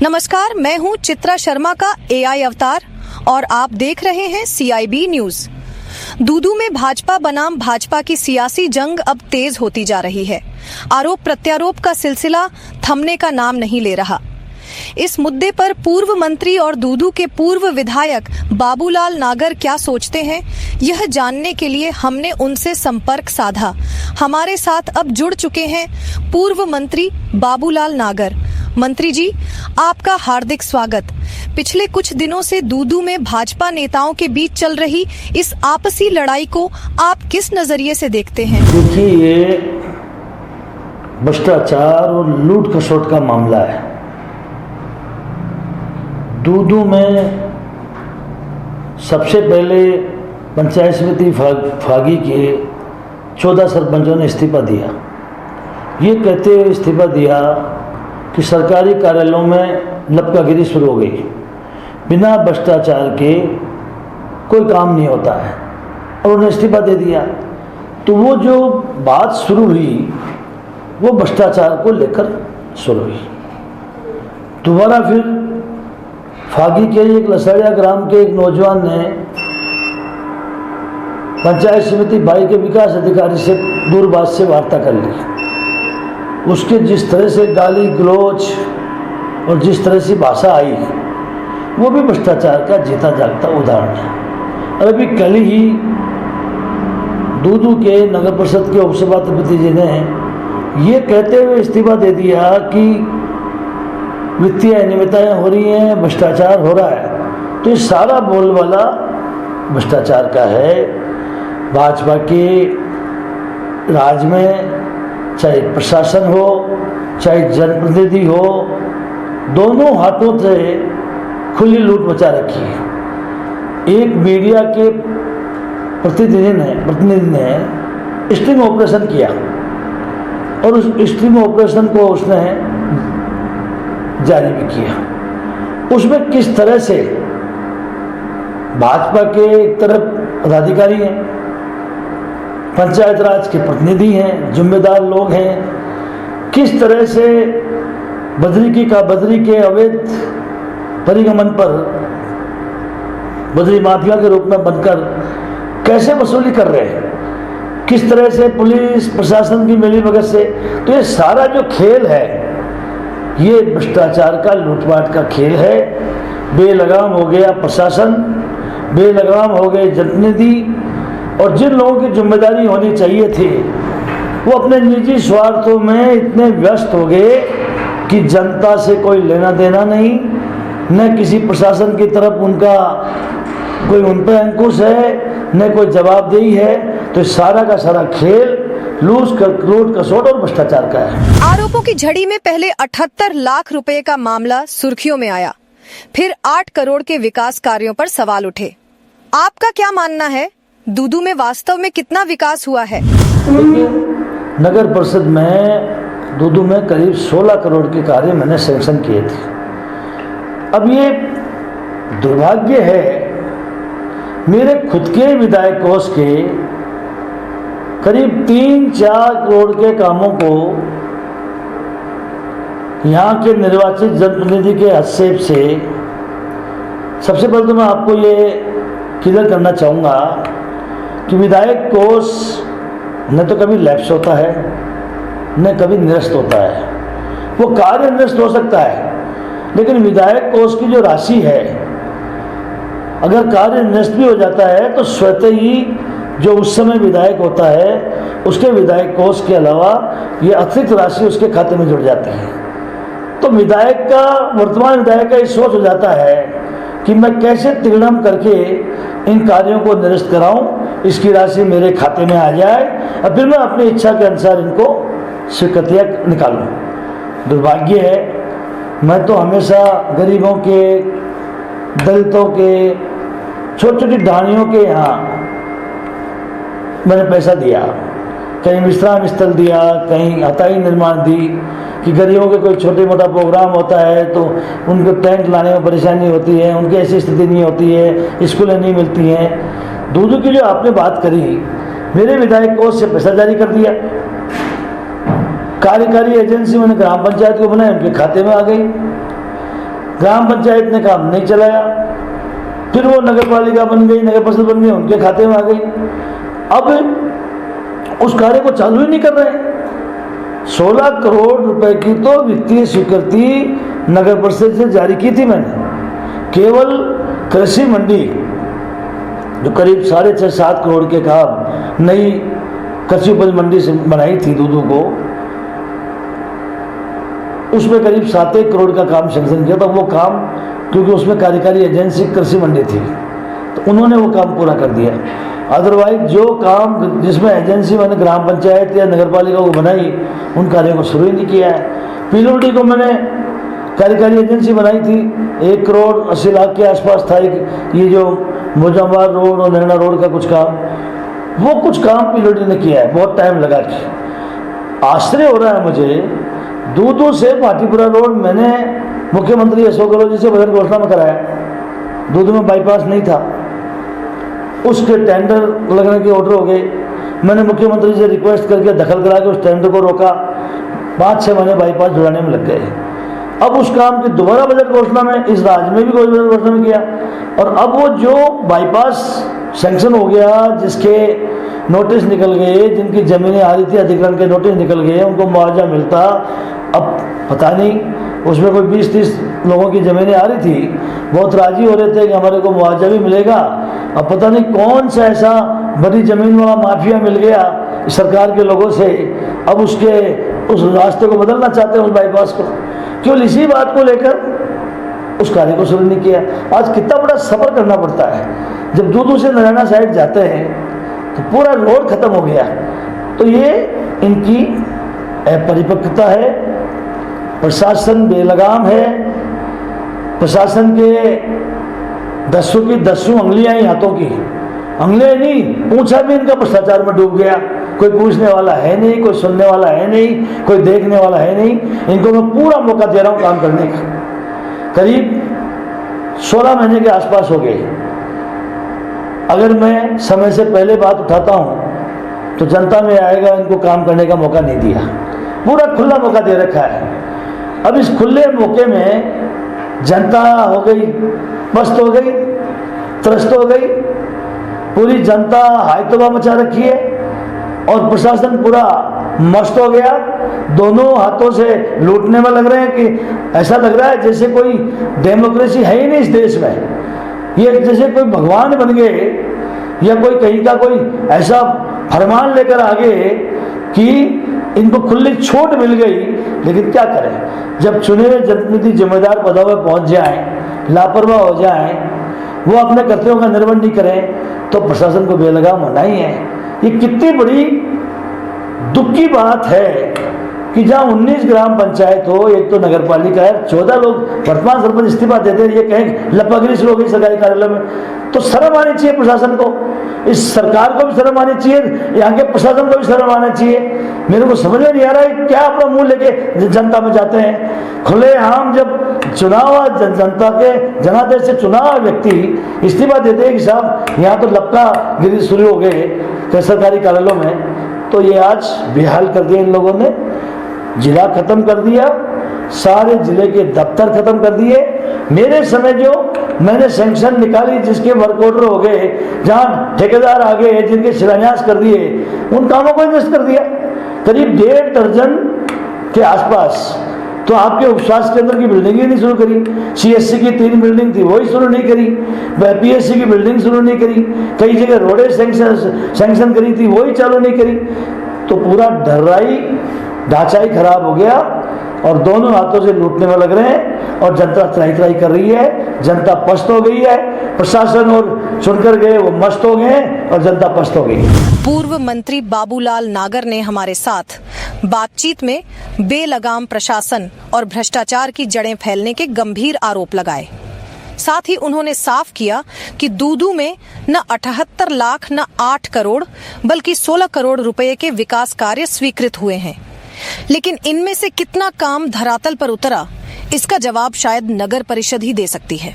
नमस्कार, मैं हूं चित्रा शर्मा का एआई अवतार और आप देख रहे हैं सीआईबी न्यूज। दूदू में भाजपा बनाम भाजपा की सियासी जंग अब तेज होती जा रही है। आरोप प्रत्यारोप का सिलसिला थमने का नाम नहीं ले रहा। इस मुद्दे पर पूर्व मंत्री और दूदू के पूर्व विधायक बाबूलाल नागर क्या सोचते हैं, यह जानने के लिए हमने उनसे संपर्क साधा। हमारे साथ अब जुड़ चुके हैं पूर्व मंत्री बाबूलाल नागर। मंत्री जी, आपका हार्दिक स्वागत। पिछले कुछ दिनों से दूदू में भाजपा नेताओं के बीच चल रही इस आपसी लड़ाई को आप किस नजरिए से देखते हैं? देखिए, ये भ्रष्टाचार और लूट खसोट का मामला है। दूदू में सबसे पहले पंचायत समिति फागी के 14 सरपंचों ने इस्तीफा दिया। ये कहते हुए इस्तीफा दिया कि सरकारी कार्यालयों में लपकागिरी शुरू हो गई, बिना भ्रष्टाचार के कोई काम नहीं होता है, और उन्हें इस्तीफा दे दिया। तो वो जो बात शुरू हुई वो भ्रष्टाचार को लेकर शुरू हुई। दोबारा फिर फागी के एक लसड़िया ग्राम के एक नौजवान ने पंचायत समिति बाई के विकास अधिकारी से दूरभाष से वार्ता कर ली। उसके जिस तरह से गाली गलौज और जिस तरह से भाषा आई, वो भी भ्रष्टाचार का जीता जागता उदाहरण है। और अभी कल ही दूदू के नगर परिषद के उपसभापति जी ने ये कहते हुए इस्तीफा दे दिया कि वित्तीय अनियमितताएं हो रही हैं, भ्रष्टाचार हो रहा है। तो ये सारा बोलबाला भ्रष्टाचार का है। भाजपा के राज में चाहे प्रशासन हो चाहे जनप्रतिनिधि हो, दोनों हाथों से खुली लूट मचा रखी है। एक मीडिया के प्रतिनिधि ने स्टिंग ऑपरेशन किया और उस स्टिंग ऑपरेशन को उसने जारी भी किया। उसमें किस तरह से भाजपा के एक तरफ पदाधिकारी हैं, पंचायत राज के प्रतिनिधि हैं, जिम्मेदार लोग हैं, किस तरह से बद्री के अवैध परिगमन पर बद्री माफिया के रूप में बनकर कैसे वसूली कर रहे हैं, किस तरह से पुलिस प्रशासन की मिलीभगत से। तो ये सारा जो खेल है, ये भ्रष्टाचार का लूटपाट का खेल है। बेलगाम हो गया प्रशासन, बेलगाम हो गए जनप्रतिनिधि, और जिन लोगों की जिम्मेदारी होनी चाहिए थी वो अपने निजी स्वार्थों में इतने व्यस्त हो गए कि जनता से कोई लेना देना नहीं, न किसी प्रशासन की तरफ उनका कोई उन पर अंकुश है, न कोई जवाबदेही है। तो सारा का सारा खेल लूट खसोट और भ्रष्टाचार का है। आरोपों की झड़ी में पहले 78 लाख रुपए का मामला सुर्खियों में आया, फिर 8 करोड़ के विकास कार्यों पर सवाल उठे। आपका क्या मानना है, दूदू में वास्तव में कितना विकास हुआ है? नगर परिषद में दूदू में करीब 16 करोड़ के कार्य मैंने सैंक्शन किए थे। अब ये दुर्भाग्य है, मेरे खुद के विधायक कोष के करीब 3-4 करोड़ के कामों को यहाँ के निर्वाचित जनप्रतिनिधि के हस्तक्षेप से, सबसे पहले तो मैं आपको ये क्लियर करना चाहूँगा कि विधायक कोष न तो कभी लैप्स होता है न कभी निरस्त होता है। वो कार्य निरस्त हो सकता है, लेकिन विधायक कोष की जो राशि है, अगर कार्य निरस्त भी हो जाता है तो स्वतः ही जो उस समय विधायक होता है उसके विधायक कोष के अलावा ये अतिरिक्त राशि उसके खाते में जुड़ जाती है। तो वर्तमान विधायक का ये सोच हो जाता है कि मैं कैसे तिगड़म करके इन कार्यों को निरस्त कराऊं, इसकी राशि मेरे खाते में आ जाए और फिर मैं अपनी इच्छा के अनुसार इनको स्वीकृतियाँ निकालूं। दुर्भाग्य है, मैं तो हमेशा गरीबों के, दलितों के, छोटी छोटी ढाणियों के यहाँ मैंने पैसा दिया, कहीं विश्राम स्थल दिया, कहीं हताई निर्माण दी कि गरीबों के कोई छोटे मोटा प्रोग्राम होता है तो उनको टेंट लाने में परेशानी होती है, उनकी ऐसी स्थिति नहीं होती है, स्कूलें नहीं मिलती हैं। दूदू की जो आपने बात करी, मेरे विधायक कोष से पैसा जारी कर दिया, कार्यकारी एजेंसी मैंने ग्राम पंचायत को बनाई, उनके खाते में आ गई। ग्राम पंचायत ने काम नहीं चलाया, फिर वो नगर पालिका बन गई, नगर परिषद बन गई, उनके खाते में आ गई। अब उस कार्य को चालू ही नहीं कर रहे। 16 करोड़ रुपए की तो वित्तीय स्वीकृति नगर परिषद से जारी की थी मैंने। केवल कृषि मंडी जो करीब 6.5-7 करोड़ के काम नई कृषि उपज मंडी से बनाई थी दूधों को, उसमें करीब 7 करोड़ का काम सैंक्शन किया था। वो काम क्योंकि उसमें कार्यकारी एजेंसी कृषि मंडी थी तो उन्होंने वो काम पूरा कर दिया। अदरवाइज जो काम जिसमें एजेंसी मैंने ग्राम पंचायत या नगर पालिका को बनाई उन कार्यों को शुरू ही नहीं किया है। पीलोडी को मैंने कार्यकारी एजेंसी बनाई थी, 1 करोड़ 80 लाख के आसपास था ये जो मोजाम्बाद रोड और नैना रोड का कुछ काम, वो कुछ काम पीलोडी ने किया है, बहुत टाइम लगा के। आश्चर्य हो रहा है मुझे, दूधू से पाटीपुरा रोड मैंने मुख्यमंत्री अशोक गहलोत जी से बजट घोषणा में कराया। दूधू में बाईपास नहीं था, उसके टेंडर लगने के ऑर्डर हो गए। मैंने मुख्यमंत्री से रिक्वेस्ट करके दखल करा के उस टेंडर को रोका। 5-6 महीने बाईपास जुड़ाने में लग गए। अब उस काम की दोबारा बजट घोषणा में इस राज्य में भी कोई बजट घोषणा में किया, और अब वो जो बाईपास सैंक्शन हो गया, जिसके नोटिस निकल गए, जिनकी जमीनें आ रही थी अधिग्रहण के नोटिस निकल गए, उनको मुआवजा मिलता। अब पता नहीं उसमें कोई 20-30 लोगों की ज़मीनें आ रही थी, बहुत राजी हो रहे थे कि हमारे को मुआवजा भी मिलेगा। अब पता नहीं कौन सा ऐसा बड़ी ज़मीन वाला माफिया मिल गया सरकार के लोगों से, अब उस रास्ते को बदलना चाहते हैं, उस बाईपास को। केवल इसी बात को लेकर उस कार्य को शुरू नहीं किया। आज कितना बड़ा सफ़र करना पड़ता है। जब दूधू से नारायणा साइड जाते हैं तो पूरा रोड खत्म हो गया। तो ये इनकी अपरिपक्वता है, प्रशासन बेलगाम है, प्रशासन के 10 की 10 उंगलियां ही हाथों की, उंगलियां नहीं, पूछा भी इनका भ्रष्टाचार में डूब गया। कोई पूछने वाला है नहीं, कोई सुनने वाला है नहीं, कोई देखने वाला है नहीं। इनको मैं पूरा मौका दे रहा हूं काम करने का। करीब 16 महीने के आसपास हो गए। अगर मैं समय से पहले बात उठाता हूं तो जनता में आएगा, इनको काम करने का मौका नहीं दिया। पूरा खुला मौका दे रखा है। अब इस खुले मौके में जनता हो गई, मस्त हो गई, त्रस्त हो गई। पूरी जनता हायतोबा मचा रखी है और प्रशासन पूरा मस्त हो गया। दोनों हाथों से लूटने में लग रहे हैं कि ऐसा लग रहा है जैसे कोई डेमोक्रेसी है ही नहीं इस देश में। ये जैसे कोई भगवान बन गए या कोई कहीं का कोई ऐसा फरमान लेकर आ गए कि इनको खुली छूट मिल गई। लेकिन क्या करें, जब चुने हुए जनप्रतिनिधि जिम्मेदार पदों पर पहुंच जाएं, लापरवाह हो जाएं, वो अपने कर्तव्यों का निर्वहन नहीं करें तो प्रशासन को बेलगाम होना ही है। ये कितनी बड़ी दुख की बात है कि जहाँ 19 ग्राम पंचायत हो, एक तो नगर पालिका है, 14 लोग वर्तमान सरपंच इस्तीफा देते हैं, ये कहें लपगरी शुरू हो गई सरकारी कार्यालय में, तो शर्म आनी चाहिए प्रशासन को। इस सरकार को भी शर्म आनी चाहिए, यहाँ के प्रशासन को भी शर्म आना चाहिए। मेरे को समझ में नहीं आ रहा है क्या अपना मुंह लेके जनता में जाते हैं। खुलेआम जब चुनाव जनता के जनादेश से चुनाव व्यक्ति इस्तीफा देते हैं कि साहब यहाँ तो लपका गिरी शुरू हो गए सरकारी कार्यालयों में, तो ये आज बेहाल कर दिया इन लोगों ने। जिला खत्म कर दिया, सारे जिले के दफ्तर खत्म कर दिए। मेरे समय जो मैंने सैंक्शन निकाली, जिसके वर्क ऑर्डर हो गए, जहां ठेकेदार आ गए, जिनके शिलान्यास कर दिए, उन कामों को निरस्त कर दिया। करीब 1.5 दर्जन के आसपास। तो आपके उपस्वास्थ्य केंद्र की बिल्डिंग ही नहीं शुरू करी। CSC की 3 बिल्डिंग थी, वही शुरू नहीं करी। PSC की बिल्डिंग शुरू नहीं करी। कई जगह रोडें सैंक्शन करी थी, वही चालू नहीं करी। तो पूरा ढांचा ही खराब हो गया और दोनों हाथों से लूटने में लग रहे हैं और जनता त्राही कर रही है। जनता पस्त हो गई है, प्रशासन और सुनकर गए वो मस्त हो गए और जनता पस्त हो गई। पूर्व मंत्री बाबूलाल नागर ने हमारे साथ बातचीत में बेलगाम प्रशासन और भ्रष्टाचार की जड़ें फैलने के गंभीर आरोप लगाए। साथ ही उन्होंने साफ किया कि दूदू में न 78 लाख न 8 करोड़ बल्कि 16 करोड़ रुपए के विकास कार्य स्वीकृत हुए हैं। लेकिन इनमें से कितना काम धरातल पर उतरा, इसका जवाब शायद नगर परिषद ही दे सकती है।